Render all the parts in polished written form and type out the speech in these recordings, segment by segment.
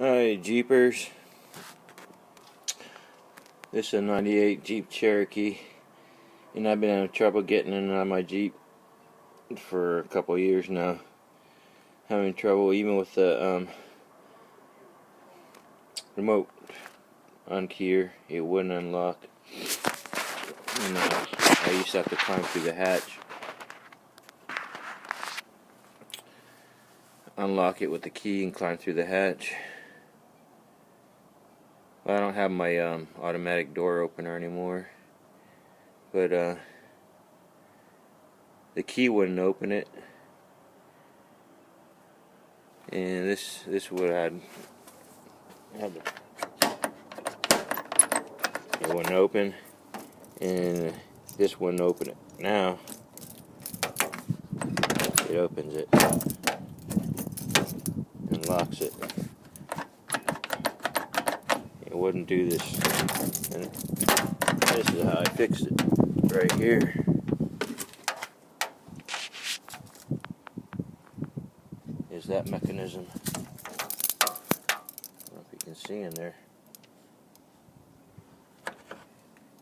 Alright, Jeepers. This is a 98 Jeep Cherokee, and I've been having trouble getting in and out of my Jeep for a couple years now. Having trouble even with the remote unkeyer. It wouldn't unlock. And, I used to have to climb through the hatch. Unlock it with the key and climb through the hatch. Well, I don't have my automatic door opener anymore, but the key wouldn't open it, and this would have had it wouldn't open, and this wouldn't open it. Now it opens it and locks it. It wouldn't do this, and this is how I fixed it right here. Is that mechanism? I don't know if you can see in there.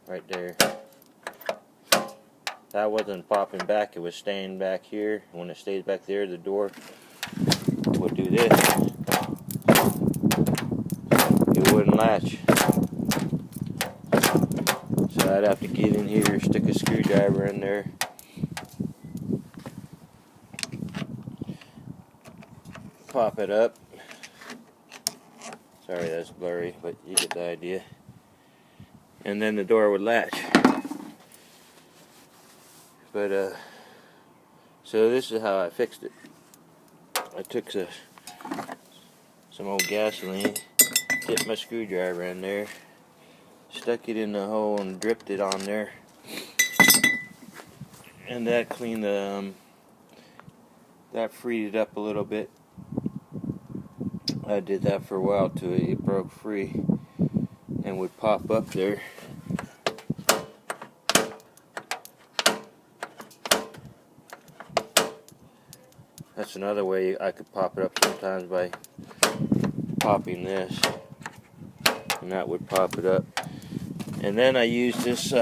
Right there. That wasn't popping back, it was staying back here. When it stays back there, the door would do this. It wouldn't latch. So I'd have to get in here, stick a screwdriver in there, pop it up. Sorry, that's blurry, but you get the idea. And then the door would latch. But so this is how I fixed it. I took some old gasoline, dipped my screwdriver in there, stuck it in the hole and dripped it on there, and that cleaned the that freed it up a little bit. I did that for a while till it broke free and would pop up there. That's another way I could pop it up sometimes, by popping this, and that would pop it up. And then I used this.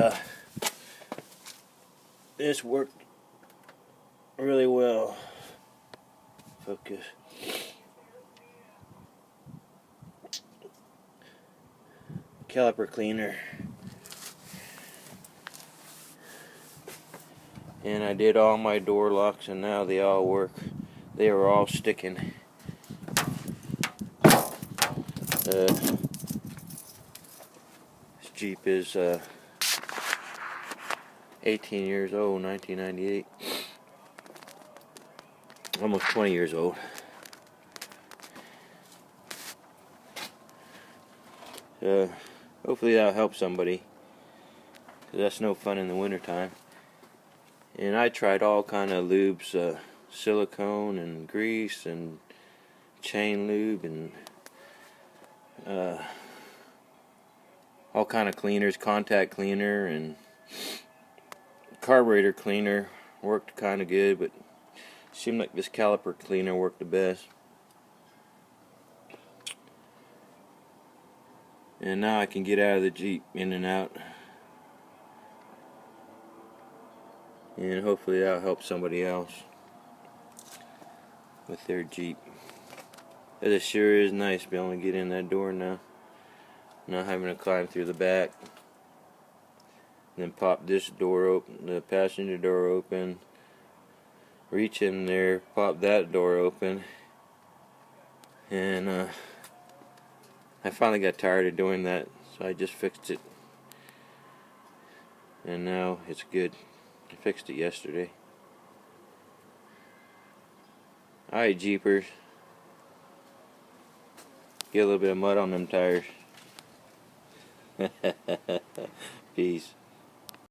This worked really well. Focus. Caliper cleaner. And I did all my door locks, and now they all work. They are all sticking. This Jeep is 18 years old, 1998. Almost 20 years old. Hopefully that'll help somebody, because that's no fun in the wintertime. And I tried all kind of lubes, silicone and grease and chain lube and all kind of cleaners, contact cleaner and carburetor cleaner worked kind of good, but it seemed like this caliper cleaner worked the best. And now I can get out of the Jeep, in and out, and hopefully that'll help somebody else with their Jeep. It sure is nice to be able to get in that door now, not having to climb through the back, and then pop this door open, the passenger door open, reach in there, pop that door open, and I finally got tired of doing that, so I just fixed it, and now it's good. I fixed it yesterday. Alright, Jeepers. Get a little bit of mud on them tires. Peace.